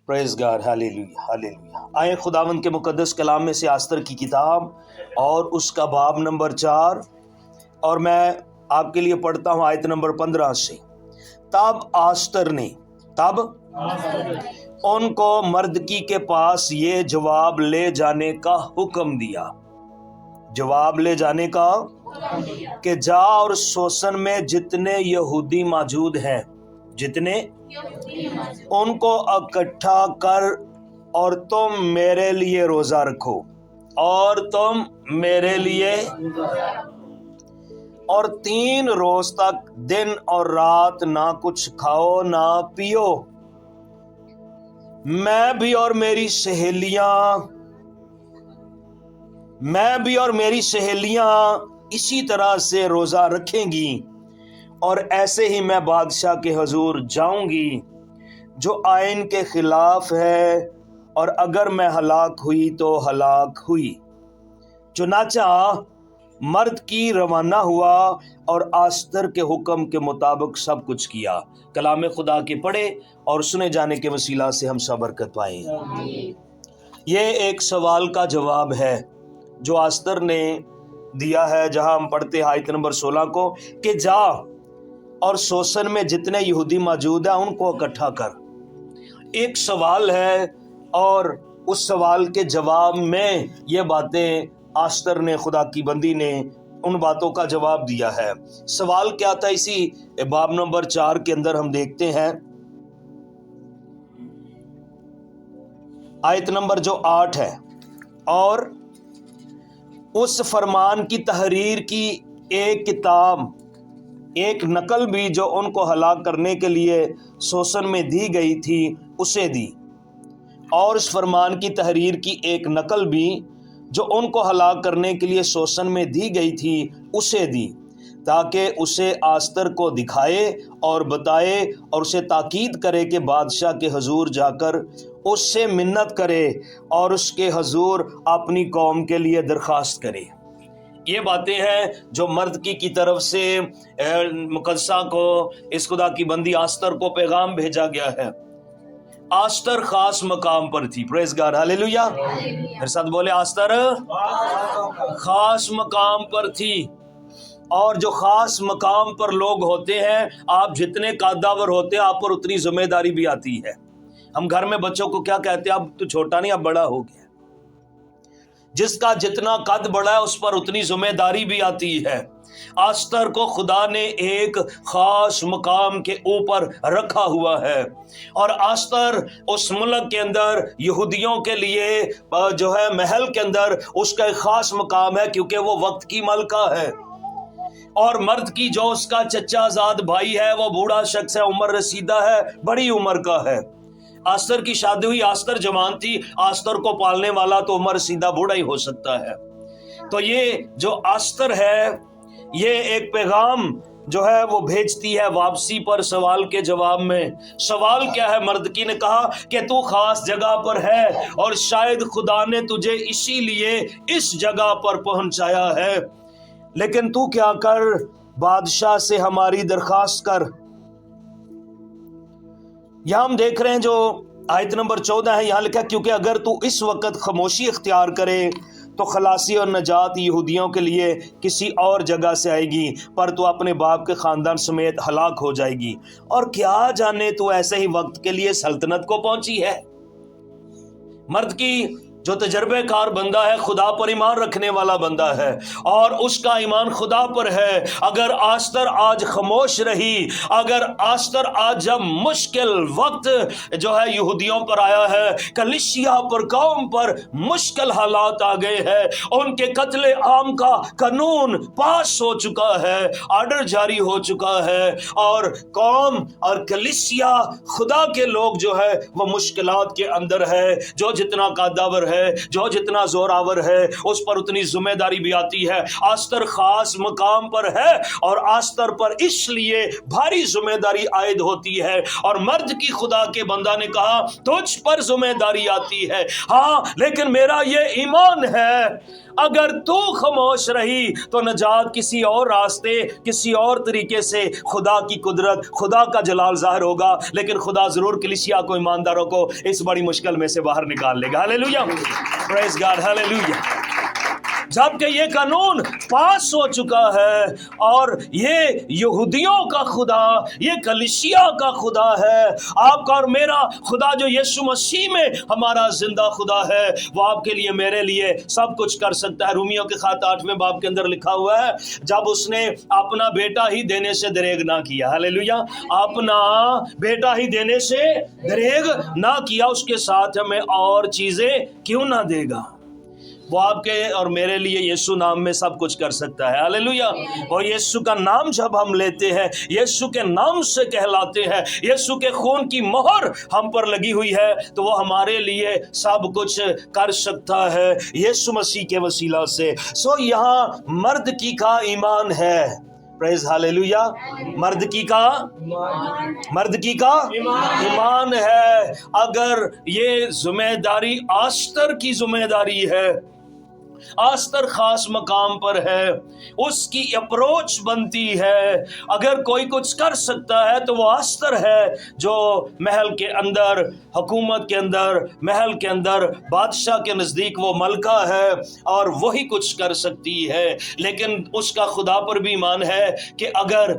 پریز God, hallelujah hallelujah. آئیں خداوند کے مقدس کلام میں سے آستر کی کتاب اور اس کا باب نمبر 4، اور میں آپ کے لیے پڑھتا ہوں آیت نمبر 15 سے۔ تب آستر نے ان کو مردکی کے پاس یہ جواب لے جانے کا حکم دیا، کہ جا اور سوسن میں جتنے یہودی موجود ہیں ان کو اکٹھا کر، اور تم میرے لیے روزہ رکھو، اور 3 روز تک دن اور رات نہ کچھ کھاؤ نہ پیو۔ میں بھی اور میری سہیلیاں اسی طرح سے روزہ رکھیں گی، اور ایسے ہی میں بادشاہ کے حضور جاؤں گی جو آئین کے خلاف ہے، اور اگر میں ہلاک ہوئی تو ہلاک ہوئی۔ چنانچہ مرد کی روانہ ہوا اور آستر کے حکم کے مطابق سب کچھ کیا۔ کلام خدا کے پڑھے اور سنے جانے کے وسیلہ سے ہم سب برکت پائیں۔ یہ ایک سوال کا جواب ہے جو آستر نے دیا ہے، جہاں ہم پڑھتے ہیں آیت نمبر 16 کو، کہ جا اور سوسن میں جتنے یہودی موجود ہیں ان کو اکٹھا کر۔ ایک سوال ہے، اور اس سوال کے جواب میں یہ باتیں آستر نے، خدا کی بندی نے ان باتوں کا جواب دیا ہے۔ سوال کیا تھا؟ اسی باب نمبر 4 کے اندر ہم دیکھتے ہیں آیت نمبر جو 8 ہے، اور اس فرمان کی تحریر کی ایک کتاب، ایک نقل بھی جو ان کو ہلاک کرنے کے لیے سوسن میں دی گئی تھی اسے دی، اور اس فرمان کی تحریر کی ایک نقل بھی جو ان کو ہلاک کرنے کے لیے سوسن میں دی گئی تھی اسے دی، تاکہ اسے آستر کو دکھائے اور بتائے، اور اسے تاکید کرے کہ بادشاہ کے حضور جا کر اس سے منت کرے اور اس کے حضور اپنی قوم کے لیے درخواست کرے۔ یہ باتیں ہیں جو مردکی کی طرف سے مقدسہ کو، اس خدا کی بندی آستر کو پیغام بھیجا گیا ہے۔ آستر خاص مقام پر تھی، پریز گاڈ، ہالیلویا۔ میرے ساتھ بولے، آستر خاص مقام پر تھی، اور جو خاص مقام پر لوگ ہوتے ہیں، آپ جتنے قدور ہوتے ہیں آپ پر اتنی ذمہ داری بھی آتی ہے۔ ہم گھر میں بچوں کو کیا کہتے ہیں؟ اب تو چھوٹا نہیں، اب بڑا ہو گیا۔ جس کا جتنا قد بڑا ہے اس پر اتنی ذمہ داری بھی آتی ہے۔ آستر کو خدا نے ایک خاص مقام کے اوپر رکھا ہوا ہے، اور آستر اس ملک کے اندر یہودیوں کے لیے جو ہے محل کے اندر اس کا ایک خاص مقام ہے، کیونکہ وہ وقت کی ملکہ ہے، اور مرد کی جو اس کا چچا زاد بھائی ہے وہ بوڑھا شخص ہے، عمر رسیدہ ہے، بڑی عمر کا ہے۔ آستر کی شادی ہوئی، آستر جوان تھی، آستر کو پالنے والا تو عمر رسیدہ بوڑھا ہی ہو سکتا ہے۔ تو یہ جو آستر ہے، یہ ایک پیغام جو ہے وہ بھیجتی ہے واپسی پر سوال کے جواب میں۔ سوال کیا ہے؟ مردکی نے کہا کہ تو خاص جگہ پر ہے، اور شاید خدا نے تجھے اسی لیے اس جگہ پر پہنچایا ہے، لیکن تو کیا کر، بادشاہ سے ہماری درخواست کر۔ یہاں ہم دیکھ رہے ہیں جو آیت نمبر 14 ہے، یہاں لکھا، کیونکہ اگر تو اس وقت خاموشی اختیار کرے تو خلاصی اور نجات یہودیوں کے لیے کسی اور جگہ سے آئے گی، پر تو اپنے باپ کے خاندان سمیت ہلاک ہو جائے گی، اور کیا جانے تو ایسے ہی وقت کے لیے سلطنت کو پہنچی ہے۔ مرد کی جو تجربہ کار بندہ ہے، خدا پر ایمان رکھنے والا بندہ ہے، اور اس کا ایمان خدا پر ہے۔ اگر آستر آج خاموش رہی، اگر آستر آج جب مشکل وقت جو ہے یہودیوں پر آیا ہے، کلیسیا پر، قوم پر مشکل حالات آ گئے ہیں، ان کے قتل عام کا قانون پاس ہو چکا ہے، آرڈر جاری ہو چکا ہے، اور قوم اور کلیسیا، خدا کے لوگ جو ہے وہ مشکلات کے اندر ہے، جو جتنا قادور ہے, جو جتنا زور آور ہے اس پر اتنی ذمہ داری بھی آتی ہے. آستر خاص مقام پر ہے اور آستر پر اس لیے بھاری ذمہ داری عائد ہوتی ہے. اور مرد کی خدا کے بندہ نے کہا تجھ پر ذمہ داری آتی ہے, ہاں لیکن میرا یہ ایمان ہے اگر تو خاموش رہی تو نجات کسی اور راستے, کسی اور طریقے سے خدا کی قدرت, خدا کا جلال ظاہر ہوگا, لیکن خدا ضرور کلیسیا کو, ایمانداروں کو اس بڑی مشکل میں سے باہر نکال لے گا. ہاللیلویا, پریز گاڈ, ہاللیلویا. جبکہ یہ قانون پاس ہو چکا ہے اور یہ یہودیوں کا خدا, یہ کلیسیا کا خدا ہے, آپ کا اور میرا خدا جو یسوع مسیح میں ہمارا زندہ خدا ہے, وہ آپ کے لیے, میرے لیے سب کچھ کر سکتا ہے. رومیوں کے خط 8ویں باب کے اندر لکھا ہوا ہے, جب اس نے اپنا بیٹا ہی دینے سے دریغ نہ کیا, ہاللیلویا, اپنا بیٹا ہی دینے سے دریغ نہ کیا, اس کے ساتھ ہمیں اور چیزیں کیوں نہ دے گا. وہ آپ کے اور میرے لیے یسوع نام میں سب کچھ کر سکتا ہے. ہاللیلویا. اور یسوع کا نام جب ہم لیتے ہیں, یسوع کے نام سے کہلاتے ہیں, یسوع کے خون کی مہر ہم پر لگی ہوئی ہے, تو وہ ہمارے لیے سب کچھ کر سکتا ہے یسوع مسیح کے وسیلہ سے. سو یہاں مرد کی کا ایمان ہے. پریز ہاللیلویا. مرد کی کا ایمان ہے. اگر یہ ذمہ داری آستر کی ذمہ داری ہے, آستر خاص مقام پر ہے, اس کی اپروچ بنتی ہے, اگر کوئی کچھ کر سکتا ہے تو وہ آستر ہے جو محل کے اندر, حکومت کے اندر, محل کے اندر بادشاہ کے نزدیک وہ ملکہ ہے اور وہی کچھ کر سکتی ہے. لیکن اس کا خدا پر بھی ایمان ہے کہ اگر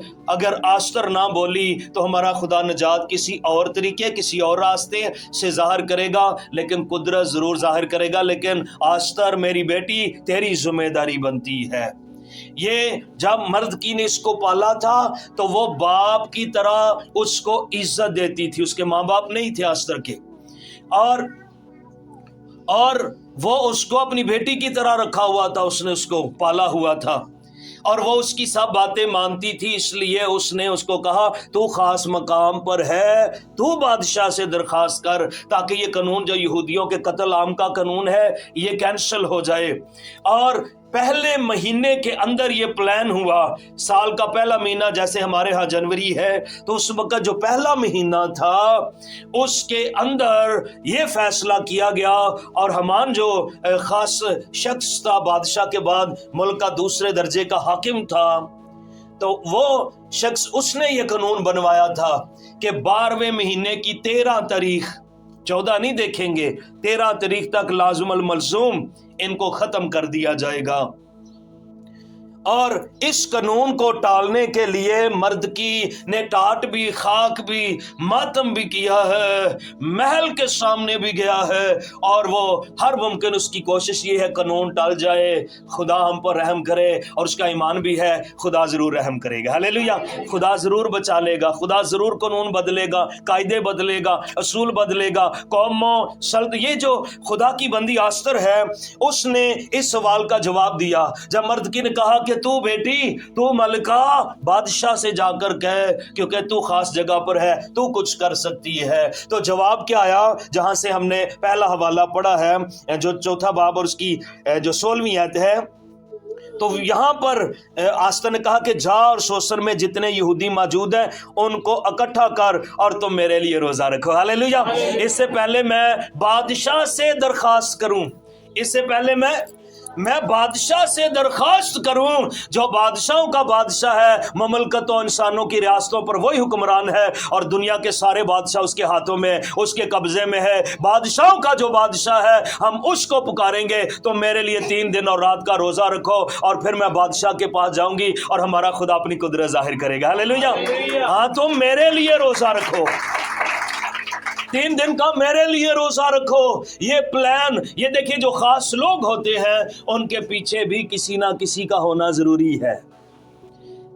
آستر نہ بولی تو ہمارا خدا نجات کسی اور طریقے, کسی اور راستے سے ظاہر کرے گا, لیکن قدرت ضرور ظاہر کرے گا. لیکن آستر میری بیٹی تیری ذمہ داری بنتی ہے. یہ جب مرد کی نے اس کو پالا تھا تو وہ باپ کی طرح اس کو عزت دیتی تھی. اس کے ماں باپ نہیں تھے آستر کے, اور وہ اس کو اپنی بیٹی کی طرح رکھا ہوا تھا, اس نے اس کو پالا ہوا تھا اور وہ اس کی سب باتیں مانتی تھی. اس لیے اس نے اس کو کہا تو خاص مقام پر ہے, تو بادشاہ سے درخواست کر تاکہ یہ قانون جو یہودیوں کے قتل عام کا قانون ہے یہ کینسل ہو جائے. اور پہلے مہینے کے اندر یہ پلان ہوا, سال کا پہلا مہینہ جیسے ہمارے ہاں جنوری ہے, تو اس وقت جو پہلا مہینہ تھا اس کے اندر یہ فیصلہ کیا گیا. اور حمان جو خاص شخص تھا بادشاہ کے بعد ملک کا دوسرے درجے کا حاکم تھا, تو وہ شخص اس نے یہ قانون بنوایا تھا کہ 12ویں مہینے کی 13 تاریخ, 14 نہیں دیکھیں گے, 13 تاریخ تک لازم الملزوم ان کو ختم کر دیا جائے گا. اور اس قانون کو ٹالنے کے لیے مرد کی نے ٹاٹ بھی, خاک بھی, ماتم بھی کیا ہے, محل کے سامنے بھی گیا ہے, اور وہ ہر ممکن اس کی کوشش یہ ہے قانون ٹال جائے, خدا ہم پر رحم کرے. اور اس کا ایمان بھی ہے خدا ضرور رحم کرے گا. ہاللیلویا. خدا ضرور بچا لے گا, خدا ضرور قانون بدلے گا, قاعدے بدلے گا, اصول بدلے گا, قوموں یہ جو خدا کی بندی آستر ہے اس نے اس سوال کا جواب دیا جب مرد کی نے کہا کہ تو بیٹی, تو ملکہ بادشاہ سے جا کر کہے کیونکہ تو خاص جگہ پر ہے, تو کچھ کر سکتی ہے. تو جواب کیا آیا, جہاں سے ہم نے پہلا حوالہ پڑھا ہے جو 4 باب اور اس کی جو 16ویں آیت ہے. تو یہاں پر آستر نے کہا کہ جا اور سوسن میں جتنے یہودی موجود ہیں ان کو اکٹھا کر اور تم میرے لیے روزہ رکھو. ہاللیلویا. اس سے پہلے میں بادشاہ سے درخواست کروں, اس سے پہلے میں بادشاہ سے درخواست کروں جو بادشاہوں کا بادشاہ ہے, مملکتوں انسانوں کی ریاستوں پر وہی حکمران ہے, اور دنیا کے سارے بادشاہ اس کے ہاتھوں میں, اس کے قبضے میں ہے. بادشاہوں کا جو بادشاہ ہے ہم اس کو پکاریں گے, تو میرے لیے 3 دن اور رات کا روزہ رکھو, اور پھر میں بادشاہ کے پاس جاؤں گی اور ہمارا خدا اپنی قدرت ظاہر کرے گا. ہاللیلویا. ہاں تم میرے لیے روزہ رکھو, 3 دن کا میرے لیے روزہ رکھو. یہ پلان, یہ دیکھیں جو خاص لوگ ہوتے ہیں ان کے پیچھے بھی کسی نہ کسی کا ہونا ضروری ہے.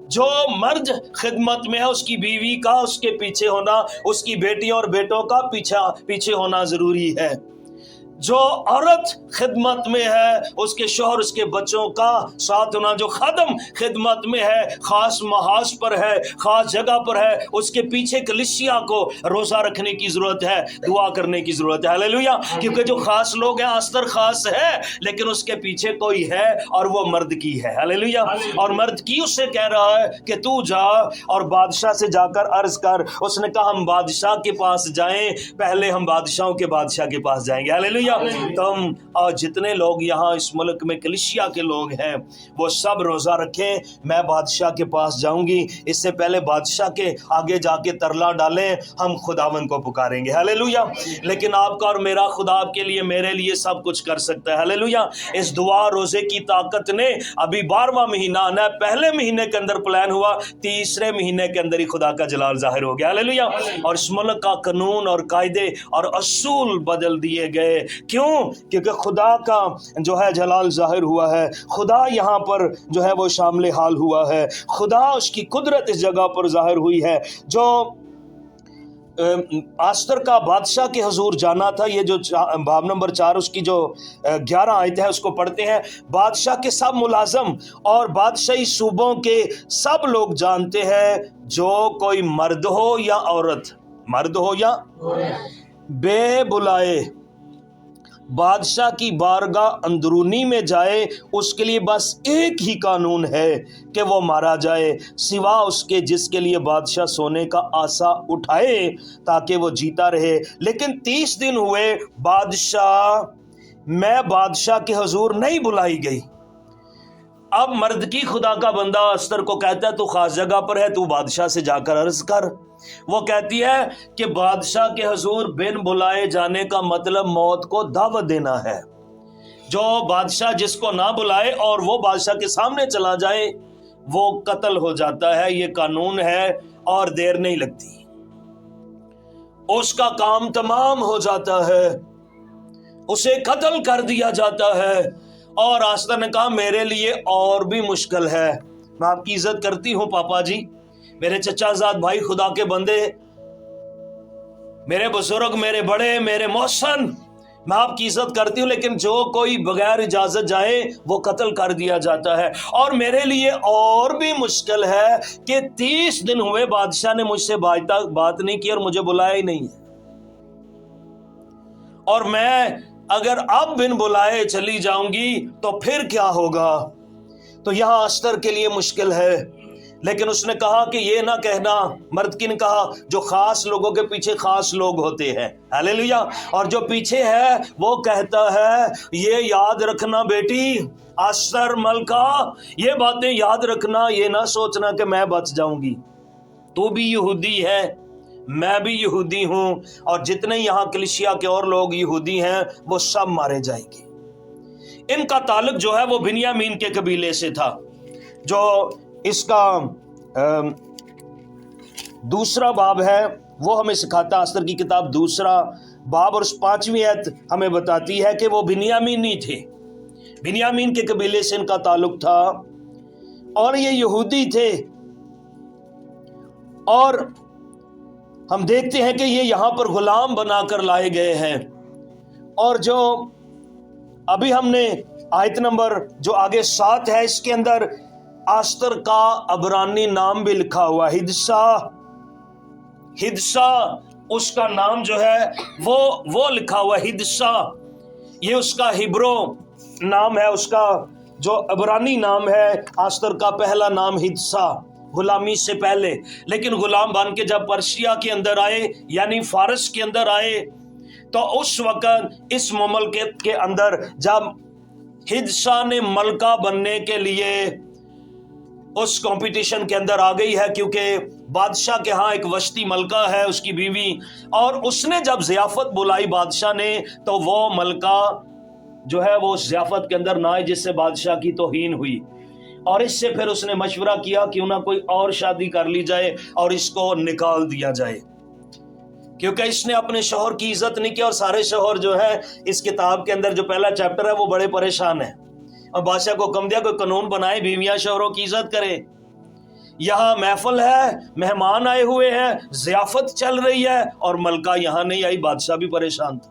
جو مرد خدمت میں ہے اس کی بیوی کا اس کے پیچھے ہونا, اس کی بیٹیوں اور بیٹوں کا پیچھے ہونا ضروری ہے. جو عورت خدمت میں ہے اس کے شوہر اس کے بچوں کا ساتھ ہونا، جو خادم خدمت میں ہے، خاص محاذ پر ہے، خاص جگہ پر ہے، اس کے پیچھے کلیسیا کو روزہ رکھنے کی ضرورت ہے، دعا کرنے کی ضرورت ہے۔ ہاللیلویہ! کیونکہ جو خاص لوگ ہیں، استر خاص ہے لیکن اس کے پیچھے کوئی ہے اور وہ مرد کی ہے۔ ہاللیلویہ! اور مرد کی اس سے کہہ رہا ہے کہ تو جا اور بادشاہ سے جا کر عرض کر۔ اس نے کہا ہم بادشاہ کے پاس جائیں، پہلے ہم بادشاہوں کے بادشاہ کے پاس جائیں گے۔ ہاللیلویہ! تم اور جتنے لوگ یہاں اس ملک میں کلیسیا کے لوگ ہیں وہ سب روزہ رکھیں، میں بادشاہ کے پاس جاؤں گی، اس سے پہلے بادشاہ کے آگے جا کے ترلا ڈالیں، ہم خداوند کو پکاریں گے۔ ہاللیلویہ! لیکن آپ کا اور میرا خدا آپ کے لیے میرے لیے سب کچھ کر سکتا ہے۔ ہاللیلویہ! اس دعا روزے کی طاقت نے ابھی 12واں مہینہ آنا ہے، پہلے مہینے کے اندر پلان ہوا، تیسرے مہینے کے اندر ہی خدا کا جلال ظاہر ہو گیا۔ ہاللیلویہ! اور اس ملک کا قانون اور قاعدے اور اصول بدل دیے گئے۔ کیوں؟ کیونکہ خدا کا جو ہے جلال ظاہر ہوا ہے، خدا یہاں پر جو ہے وہ شامل حال ہوا ہے، خدا اس کی قدرت اس جگہ پر ظاہر ہوئی ہے۔ جو آستر کا بادشاہ کے حضور جانا تھا، یہ جو باب نمبر 4 اس کی جو 11 آیت ہے اس کو پڑھتے ہیں۔ بادشاہ کے سب ملازم اور بادشاہی صوبوں کے سب لوگ جانتے ہیں، جو کوئی مرد ہو یا عورت، مرد ہو یا بے بلائے بادشاہ کی بارگاہ اندرونی میں جائے، اس کے لیے بس ایک ہی قانون ہے کہ وہ مارا جائے، سوا اس کے جس کے لیے بادشاہ سونے کا آسا اٹھائے تاکہ وہ جیتا رہے۔ لیکن 30 دن ہوئے میں بادشاہ کے حضور نہیں بلائی گئی۔ اب مرد کی خدا کا بندہ استر کو کہتا ہے تو خاص جگہ پر ہے، تو بادشاہ سے جا کر عرض کر۔ وہ کہتی ہے کہ بادشاہ کے حضور بن بلائے جانے کا مطلب موت کو دعوت دینا ہے۔ جو بادشاہ جس کو نہ بلائے اور وہ بادشاہ کے سامنے چلا جائے وہ قتل ہو جاتا ہے، یہ قانون ہے اور دیر نہیں لگتی، اس کا کام تمام ہو جاتا ہے، اسے قتل کر دیا جاتا ہے۔ اور آستر نے کہا میرے لیے اور بھی مشکل ہے، میں آپ کی عزت کرتی ہوں پاپا جی، میرے چچا زاد بھائی، خدا کے بندے، میرے بزرگ، میرے بڑے، میرے محسن، میں آپ کی عزت کرتی ہوں، لیکن جو کوئی بغیر اجازت جائے وہ قتل کر دیا جاتا ہے۔ اور میرے لیے اور بھی مشکل ہے کہ 30 دن ہوئے بادشاہ نے مجھ سے بات نہیں کی اور مجھے بلایا ہی نہیں ہے، اور میں اگر اب بن بلائے چلی جاؤں گی تو پھر کیا ہوگا؟ تو یہاں استر کے لیے مشکل ہے، لیکن اس نے کہا کہ یہ نہ کہنا، مرد کی نے کہا جو خاص لوگوں کے پیچھے خاص لوگ ہوتے ہیں، ہاللیلویہ، اور جو پیچھے ہے وہ کہتا ہے یہ یاد رکھنا بیٹی استر ملکہ، یہ باتیں یاد رکھنا، یہ نہ سوچنا کہ میں بچ جاؤں گی، تو بھی یہودی ہے، میں بھی یہودی ہوں، اور جتنے یہاں کلیسیا کے اور لوگ یہودی ہیں وہ سب مارے جائیں گے۔ ان کا تعلق جو ہے وہ بنیامین کے قبیلے سے تھا۔ جو اس کا دوسرا باب ہے وہ ہمیں سکھاتا، استر کی کتاب دوسرا باب اور 5ویں آیت ہمیں بتاتی ہے کہ وہ بنیامینی تھے، بنیامین کے قبیلے سے ان کا تعلق تھا اور یہ یہودی تھے۔ اور ہم دیکھتے ہیں کہ یہ یہاں پر غلام بنا کر لائے گئے ہیں، اور جو ابھی ہم نے آیت نمبر جو آگے 7 ہے اس کے اندر آستر کا عبرانی نام بھی لکھا ہوا، ہدسا اس کا نام جو ہے وہ لکھا ہوا ہدسا، یہ اس کا ہبرو نام ہے، اس کا جو عبرانی نام ہے آستر کا پہلا نام ہدسا، غلامی سے پہلے۔ لیکن غلام بن کے جب پرشیا کے اندر آئے یعنی فارس کے اندر آئے تو اس وقت اس مملکت کے اندر جب ہدسا نے ملکہ بننے کے لیے اس کمپٹیشن کے اندر آ گئی ہے، کیونکہ بادشاہ کے ہاں ایک وشتی ملکہ ہے اس کی بیوی، اور اس نے جب ضیافت بلائی بادشاہ نے تو وہ ملکہ جو ہے وہ اس ضیافت کے اندر نہ آئی، جس سے بادشاہ کی توہین ہوئی، اور اس سے پھر اس نے مشورہ کیا کیوں نہ کوئی اور شادی کر لی جائے اور اس کو نکال دیا جائے، کیونکہ اس نے اپنے شوہر کی عزت نہیں کی، اور سارے شوہر جو ہے اس کتاب کے اندر جو پہلا چیپٹر ہے وہ بڑے پریشان ہیں، اور بادشاہ کو حکم دیا کوئی قانون بنائے بیویاں شوہروں کی عزت کرے۔ یہاں محفل ہے، مہمان آئے ہوئے ہیں، ضیافت چل رہی ہے، اور ملکہ یہاں نہیں آئی، بادشاہ بھی پریشان تھا۔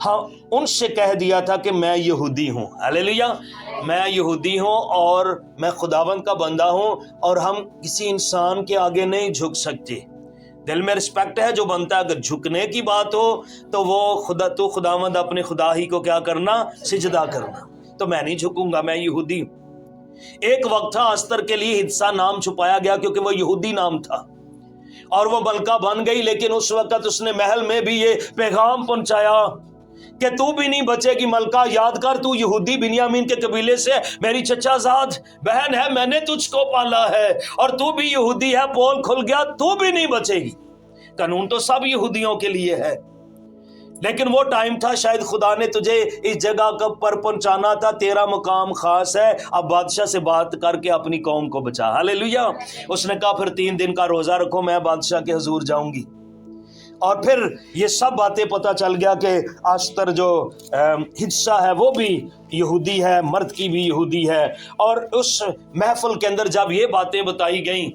ہاں ان سے کہہ دیا تھا کہ میں یہودی ہوں، ہاللیلویا، میں یہودی ہوں اور میں خداوند کا بندہ ہوں، اور ہم کسی انسان کے آگے نہیں جھک سکتے۔ دل میں رسپیکٹ ہے جو بنتا ہے، اگر جھکنے کی بات ہو تو وہ خداوند اپنے خدا ہی کو کیا کرنا، سجدہ کرنا، تو میں نہیں جھکوں گا، میں یہودی ہوں۔ ایک وقت تھا استر کے لیے حدسہ نام چھپایا گیا کیونکہ وہ یہودی نام تھا، اور وہ ملکہ بن گئی، لیکن اس وقت اس نے محل میں بھی یہ پیغام پہنچایا کہ تو بھی نہیں بچے گی ملکہ، یاد کر تو یہودی بنیامین کے قبیلے سے میری چچا زاد بہن ہے، میں نے تجھ کو پالا ہے، اور تو بھی یہودی ہے، پول کھل گیا، تو بھی نہیں بچے گی۔ قانون تو سب یہودیوں کے لیے ہے، لیکن وہ ٹائم تھا شاید خدا نے تجھے اس جگہ پر پہنچانا تھا، تیرا مقام خاص ہے، اب بادشاہ سے بات کر کے اپنی قوم کو بچا۔ ہاللیلویا۔ اس نے کہا پھر 3 دن کا روزہ رکھو، میں بادشاہ کے حضور جاؤں گی۔ اور پھر یہ سب باتیں پتہ چل گیا کہ آستر جو حدسہ ہے وہ بھی یہودی ہے، مرد کی بھی یہودی ہے، اور اس محفل کے اندر جب یہ باتیں بتائی گئیں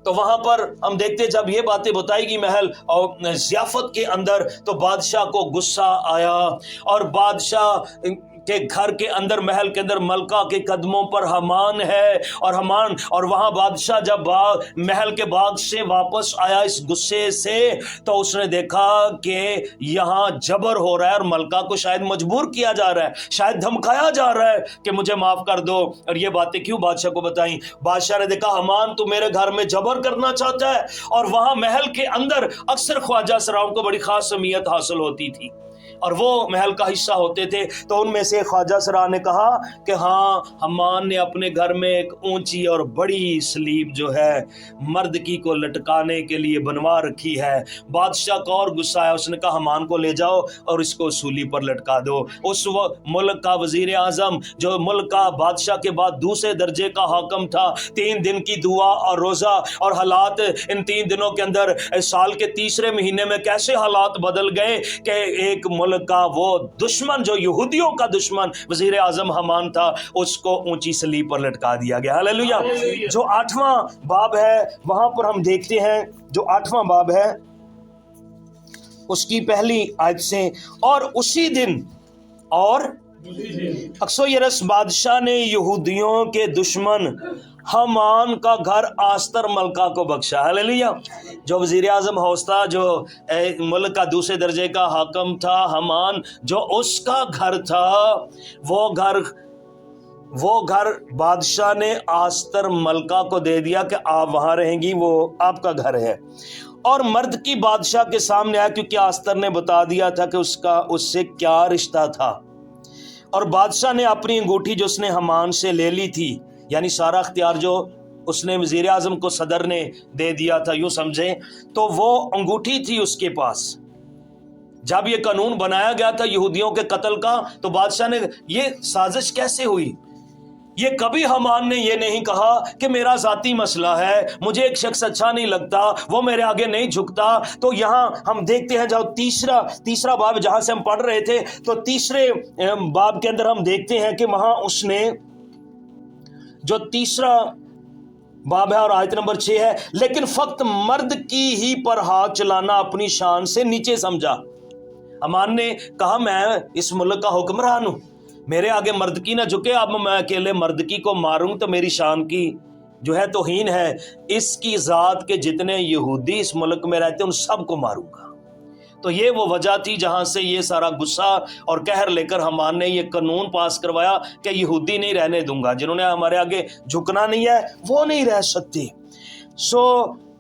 تو وہاں پر ہم دیکھتے جب یہ باتیں بتائی گئی محل اور ضیافت کے اندر، تو بادشاہ کو غصہ آیا، اور بادشاہ کے گھر کے اندر، محل کے اندر ملکہ کے قدموں پر حمان ہے، اور وہاں بادشاہ جب محل کے باغ سے واپس آیا اس غصے سے، تو اس نے دیکھا کہ یہاں جبر ہو رہا ہے، اور ملکہ کو شاید مجبور کیا جا رہا ہے، شاید دھمکایا جا رہا ہے کہ مجھے معاف کر دو۔ اور یہ باتیں کیوں بادشاہ کو بتائیں؟ بادشاہ نے دیکھا حمان تو میرے گھر میں جبر کرنا چاہتا ہے، اور وہاں محل کے اندر اکثر خواجہ سراؤں کو بڑی خاص اہمیت حاصل ہوتی تھی، اور وہ محل کا حصہ ہوتے تھے۔ تو ان میں سے خواجہ سرا نے کہا کہ ہاں، حمان نے اپنے گھر میں ایک اونچی اور بڑی سلیب جو ہے مرد کی کو لٹکانے کے لیے بنوا رکھی ہے۔ بادشاہ کو اور غصہ آیا، اس نے کہا حمان کو لے جاؤ اور اس کو سولی پر لٹکا دو۔ اس ملک کا وزیر اعظم جو ملک کا بادشاہ کے بعد دوسرے درجے کا حاکم تھا، 3 دن کی دعا اور روزہ، اور حالات ان 3 دنوں کے اندر سال کے تیسرے مہینے میں کیسے حالات بدل گئے کہ ایک ملک کا وہ دشمن جو یہودیوں کا دشمن وزیر اعظم حمان تھا، اس کو اونچی سلیب پر لٹکا دیا گیا۔ ہاللیلویا۔ جو 8واں باب ہے وہاں پر ہم دیکھتے ہیں، جو 8واں باب ہے اس کی پہلی آیت سے، اور اسی دن اور اکسویرس بادشاہ نے یہودیوں کے دشمن حمان کا گھر آستر ملکہ کو بخشا۔ ہاللیلویا۔ جو وزیر اعظم ہوستا، جو ملک کا دوسرے درجے کا حاکم تھا، حمان جو اس کا گھر تھا، وہ گھر بادشاہ نے آستر ملکہ کو دے دیا کہ آپ وہاں رہیں گی، وہ آپ کا گھر ہے۔ اور مرد کی بادشاہ کے سامنے آیا کیونکہ آستر نے بتا دیا تھا کہ اس سے کیا رشتہ تھا، اور بادشاہ نے اپنی انگوٹھی جو اس نے حمان سے لے لی تھی، یعنی سارا اختیار جو اس نے وزیر اعظم کو صدر نے دے دیا تھا، یوں سمجھیں، تو وہ انگوٹھی تھی اس کے پاس۔ جب یہ قانون بنایا گیا تھا یہودیوں کے قتل کا، تو بادشاہ نے یہ سازش کیسے ہوئی؟ یہ کبھی حمان نے یہ نہیں کہا کہ میرا ذاتی مسئلہ ہے، مجھے ایک شخص اچھا نہیں لگتا، وہ میرے آگے نہیں جھکتا۔ تو یہاں ہم دیکھتے ہیں جب تیسرا باب جہاں سے ہم پڑھ رہے تھے، تو تیسرے باب کے اندر ہم دیکھتے ہیں کہ وہاں اس نے جو تیسرا باب ہے اور آیت نمبر 6 ہے، لیکن فقط مرد کی ہی پر ہاتھ چلانا اپنی شان سے نیچے سمجھا۔ حمان نے کہا میں اس ملک کا حکمران ہوں، میرے آگے مرد کی نہ جھکے، اب میں اکیلے مرد کی کو ماروں تو میری شان کی جو ہے توہین ہے، اس کی ذات کے جتنے یہودی اس ملک میں رہتے ہیں ان سب کو ماروں گا۔ تو یہ وہ وجہ تھی جہاں سے یہ سارا غصہ اور قہر لے کر حمان نے یہ قانون پاس کروایا کہ یہودی نہیں رہنے دوں گا، جنہوں نے ہمارے آگے جھکنا نہیں ہے وہ نہیں رہ سکتے۔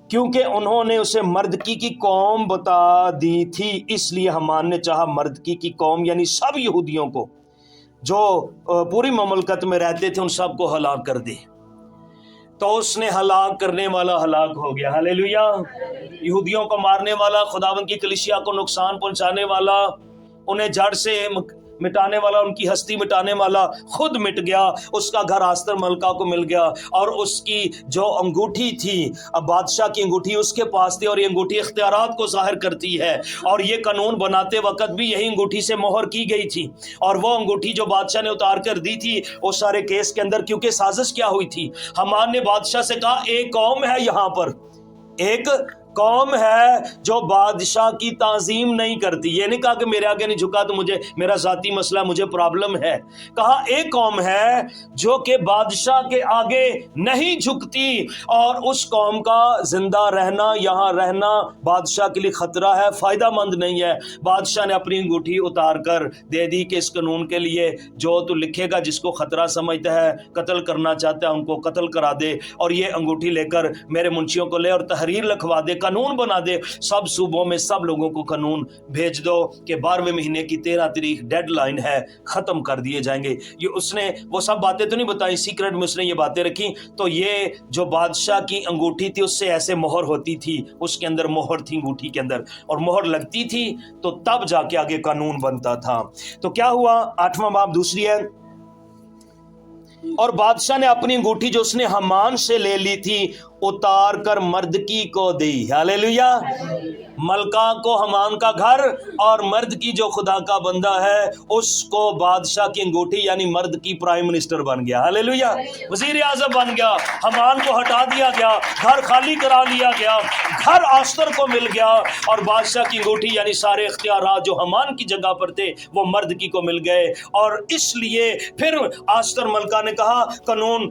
کیونکہ انہوں نے اسے مردکی کی قوم بتا دی تھی، اس لیے حمان نے چاہا مردکی کی قوم یعنی سب یہودیوں کو جو پوری مملکت میں رہتے تھے ان سب کو ہلاک کر دے۔ تو اس نے ہلاک کرنے والا ہلاک ہو گیا۔ ہاللیلویا۔ یہودیوں کو مارنے والا، خداوند کی کلیسیا کو نقصان پہنچانے والا، انہیں جڑ سے مٹانے والا، ان کی ہستی مٹانے والا خود مٹ گیا، اس کا گھر آستر ملکہ کو مل گیا، اور اس کی جو انگوٹھی تھی، اب بادشاہ کی انگوٹھی اس کے پاس تھی، اور یہ انگوٹھی اختیارات کو ظاہر کرتی ہے، اور یہ قانون بناتے وقت بھی یہی انگوٹھی سے مہر کی گئی تھی، اور وہ انگوٹھی جو بادشاہ نے اتار کر دی تھی اس سارے کیس کے اندر، کیونکہ سازش کیا ہوئی تھی، حمان نے بادشاہ سے کہا ایک قوم ہے یہاں پر، ایک قوم ہے جو بادشاہ کی تعظیم نہیں کرتی. یہ نہیں کہا کہ میرے آگے نہیں جھکا تو مجھے میرا ذاتی مسئلہ مجھے پرابلم ہے. کہا ایک قوم ہے جو کہ بادشاہ کے آگے نہیں جھکتی اور اس قوم کا زندہ رہنا یہاں رہنا بادشاہ کے لیے خطرہ ہے, فائدہ مند نہیں ہے. بادشاہ نے اپنی انگوٹھی اتار کر دے دی کہ اس قانون کے لیے جو تو لکھے گا جس کو خطرہ سمجھتا ہے قتل کرنا چاہتا ہے ان کو قتل کرا دے, اور یہ انگوٹھی لے کر میرے منشیوں کو لے اور تحریر لکھوا دے, قانون بنا دے, سب صوبوں میں سب لوگوں کو قانون بھیج دو کہ 12ویں مہینے کی 13 تاریخ ڈیڈ لائن ہے, ختم کر دیے جائیں گے. یہ اس نے وہ سب باتیں تو نہیں بتائی, سیکرٹ میں اس نے یہ باتیں رکھی. تو یہ جو بادشاہ کی انگوٹھی تھی اس سے ایسے مہر ہوتی تھی, اس کے اندر مہر تھی انگوٹھی کے اندر, اور مہر لگتی تھی تو تب جا کے آگے قانون بنتا تھا. تو کیا ہوا, 8واں باب دوسری ہے. اور بادشاہ نے اپنی انگوٹھی جو اس نے حمان سے لے لی تھی اتار کر مردکی کو دی. ہاللیلویا. ملکہ کو حمان کا گھر اور مرد کی جو خدا کا بندہ ہے اس کو بادشاہ کی انگوٹھی یعنی مرد کی پرائم منسٹر بن گیا. ہاللیلویا. وزیر اعظم بن گیا. حمان کو ہٹا دیا گیا, گھر خالی کرا لیا گیا, گھر آستر کو مل گیا, اور بادشاہ کی انگوٹھی یعنی سارے اختیارات جو حمان کی جگہ پر تھے وہ مرد کی کو مل گئے. اور اس لیے پھر آستر ملکہ نے کہا قانون,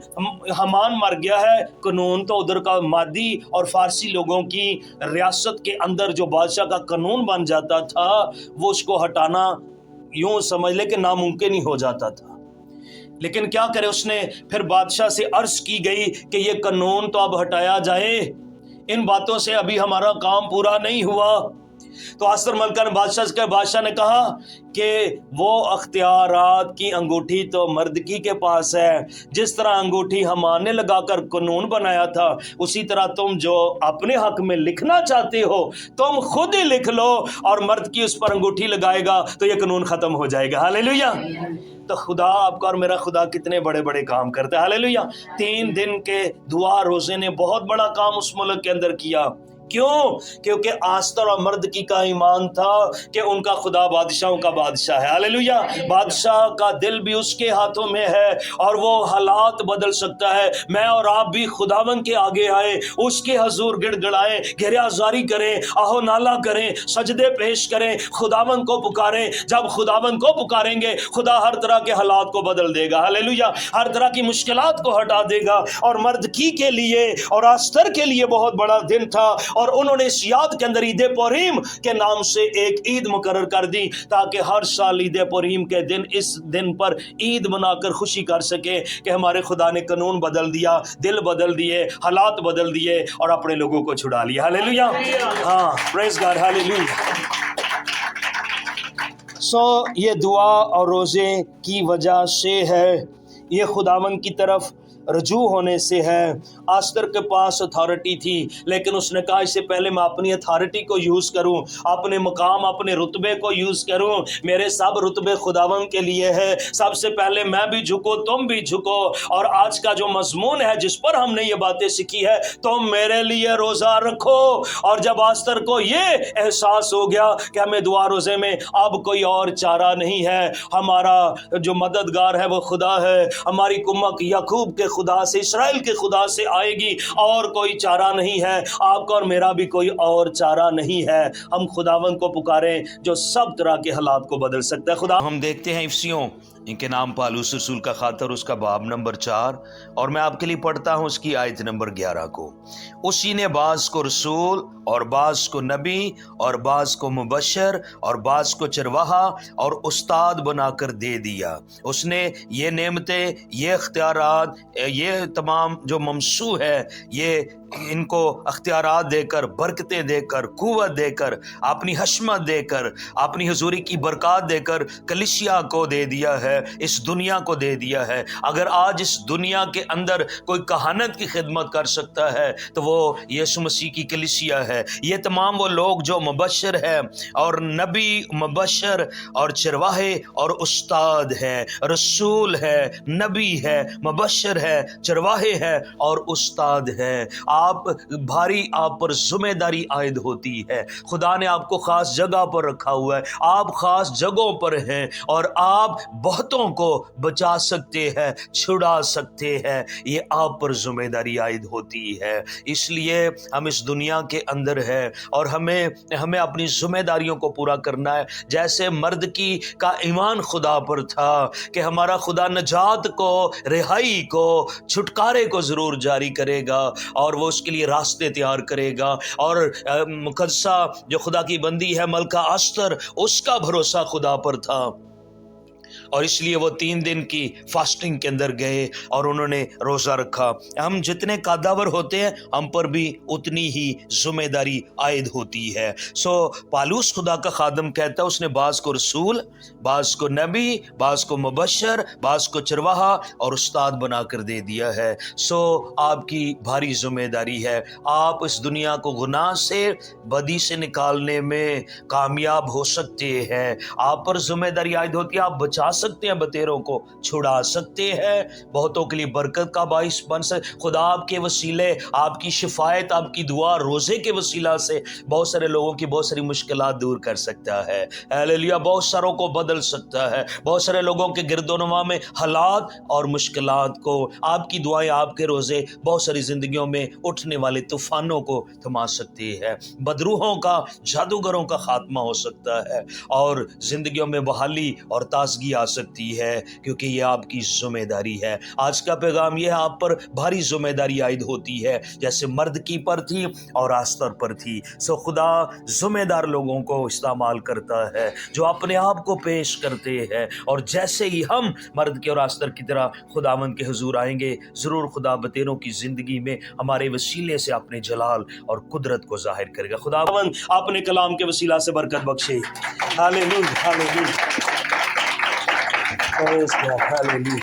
حمان مر گیا ہے, قانون تو ادھر کا مادی اور فارسی لوگوں کی ریاست کے اندر جو بادشاہ کا قانون بن جاتا تھا وہ اس کو ہٹانا یوں سمجھ لے کہ ناممکن ہی ہو جاتا تھا. لیکن کیا کرے, اس نے پھر بادشاہ سے عرض کی گئی کہ یہ قانون تو اب ہٹایا جائے, ان باتوں سے ابھی ہمارا کام پورا نہیں ہوا. تو آستر ملکہ نے بادشاہ نے کہا کہ وہ اختیارات کی انگوٹھی تو مردکی کے پاس ہے, جس طرح انگوٹھی حمان نے لگا کر قانون بنایا تھا اسی طرح تم جو اپنے حق میں لکھنا چاہتے ہو تم خود ہی لکھ لو, اور مرد کی اس پر انگوٹھی لگائے گا تو یہ قانون ختم ہو جائے گا. ہاللیلویا. تو خدا آپ کا اور میرا خدا کتنے بڑے بڑے کام کرتا ہے. ہاللیلویا. 3 دن کے دعا روزے نے بہت بڑا کام اس ملک کے اندر کیا. کیوں؟ کیونکہ آستر اور مرد کی کا ایمان تھا کہ ان کا خدا بادشاہوں کا بادشاہ ہے. ہاللیلویا. بادشاہ کا دل بھی اس کے ہاتھوں میں ہے اور وہ حالات بدل سکتا ہے. میں اور آپ بھی خداوند کے آگے آئے, اس کے حضور گڑ گڑائیں, گریہ زاری کریں, آہو نالا کریں, سجدے پیش کریں, خداوند کو پکاریں. جب خداوند کو پکاریں گے خدا ہر طرح کے حالات کو بدل دے گا. ہاللیلویا. ہر طرح کی مشکلات کو ہٹا دے گا. اور مردکی کے لیے اور آستر کے لیے بہت بڑا دن تھا, اور انہوں نے اس یاد کے اندر عید پوریم کے نام سے ایک عید مقرر کر دی تاکہ ہر سال عید پوریم کے دن اس دن پر عید منا کر خوشی کر سکے کہ ہمارے خدا نے قانون بدل دیا, دل بدل دیے, حالات بدل دیے اور اپنے لوگوں کو چھڑا لیا. ہاللیلویا. ہاں, پریز گاڈ. ہاللیلویا. یہ دعا اور روزے کی وجہ سے ہے, یہ خداوند کی طرف رجوع ہونے سے ہے. آستر کے پاس اتھارٹی تھی لیکن اس نے کہا اس سے پہلے میں اپنی اتھارٹی کو یوز کروں, اپنے مقام اپنے رتبے کو یوز کروں. میرے سب رتبے خداوند کے لیے ہے. سب سے پہلے میں بھی جھکو, تم بھی جھکو. اور آج کا جو مضمون ہے جس پر ہم نے یہ باتیں سیکھی ہے, تم میرے لیے روزہ رکھو. اور جب آستر کو یہ احساس ہو گیا کہ ہمیں دعا روزے میں اب کوئی اور چارہ نہیں ہے, ہمارا جو مددگار ہے وہ خدا ہے, ہماری کمک یعقوب کے خدا سے, اسرائیل کے خدا سے آئے گی, اور کوئی چارہ نہیں ہے. آپ کا اور میرا بھی کوئی اور چارہ نہیں ہے. ہم خداوند کو پکاریں جو سب طرح کے حالات کو بدل سکتا ہے. خدا ہم دیکھتے ہیں افسیوں ان کے نام پالوس رسول کا خاطر, اس کا باب نمبر 4, اور میں آپ کے لیے پڑھتا ہوں اس کی آیت نمبر 11 کو. اسی نے بعض کو رسول اور بعض کو نبی اور بعض کو مبشر اور بعض کو چرواہا اور استاد بنا کر دے دیا. اس نے یہ نعمتیں, یہ اختیارات, یہ تمام جو ممسوح ہے, یہ ان کو اختیارات دے کر, برکتیں دے کر, قوت دے کر, اپنی حشمت دے کر, اپنی حضوری کی برکات دے کر کلیسیا کو دے دیا ہے, اس دنیا کو دے دیا ہے. اگر آج اس دنیا کے اندر کوئی کہانت کی خدمت کر سکتا ہے تو وہ یسوع مسیح کی کلیسیا ہے. یہ تمام وہ لوگ جو مبشر ہے اور نبی, مبشر اور چرواہے اور استاد ہے, رسول ہے, نبی ہے, مبشر ہے, چرواہے ہے اور استاد ہے. آپ پر ذمہ داری عائد ہوتی ہے. خدا نے آپ کو خاص جگہ پر رکھا ہوا ہے, آپ خاص جگہوں پر ہیں اور آپ بہت بہتوں کو بچا سکتے ہیں، چھڑا سکتے ہیں، یہ آپ پر ذمہ داری عائد ہوتی ہے۔ اس لیے ہم اس دنیا کے اندر ہے اور ہمیں اپنی ذمہ داریوں کو پورا کرنا ہے۔ جیسے مرد کا ایمان خدا پر تھا کہ ہمارا خدا نجات کو، رہائی کو، چھٹکارے کو ضرور جاری کرے گا اور وہ اس کے لیے راستے تیار کرے گا، اور مقدسہ جو خدا کی بندی ہے ملکہ استر، اس کا بھروسہ خدا پر تھا، اور اس لیے وہ 3 دن کی فاسٹنگ کے اندر گئے اور انہوں نے روزہ رکھا۔ ہم جتنے قادر ہوتے ہیں ہم پر بھی اتنی ہی ذمہ داری عائد ہوتی ہے۔ پالوس خدا کا خادم کہتا ہے اس نے بعض کو رسول، بعض کو نبی، بعض کو مبشر، بعض کو چرواہا اور استاد بنا کر دے دیا ہے۔ آپ کی بھاری ذمہ داری ہے، آپ اس دنیا کو گناہ سے، بدی سے نکالنے میں کامیاب ہو سکتے ہیں۔ آپ پر ذمہ داری عائد ہوتی ہے، آپ بچا سکتے ہیں، بتیروں کو چھڑا سکتے ہیں، بہتوں کے لیے برکت کا باعث بن سکتے۔ خدا آپ کے وسیلے، آپ کی شفایت، آپ کی دعا، روزے کے وسیلہ سے بہت سارے لوگوں کی بہت ساری مشکلات دور کر سکتا ہے۔ ہاللیلویا، بہت ساروں کو بدل سکتا ہے، بہت سارے لوگوں کے گرد و نما میں حالات اور مشکلات کو آپ کی دعائیں، آپ کے روزے بہت ساری زندگیوں میں اٹھنے والے طوفانوں کو تھما سکتے ہیں، بدروحوں کا، جادوگروں کا خاتمہ ہو سکتا ہے، اور زندگیوں میں بحالی اور تازگی آ سکتی ہے، کیونکہ یہ آپ کی ذمہ داری ہے۔ آج کا پیغام یہ ہے، آپ پر بھاری ذمہ داری عائد ہوتی ہے، جیسے مرد کی پر تھی اور آستر پر تھی۔ خدا ذمہ دار لوگوں کو استعمال کرتا ہے جو اپنے آپ کو پیش کرتے ہیں، اور جیسے ہی ہم مرد کے اور آستر کی طرح خداوند کے حضور آئیں گے، ضرور خدا بتیروں کی زندگی میں ہمارے وسیلے سے اپنے جلال اور قدرت کو ظاہر کرے گا۔ خداوند اپنے کلام کے وسیلہ سے برکت بخشے۔ ہاللیلویہ، ہاللیلویہ، ہاللیلویہ۔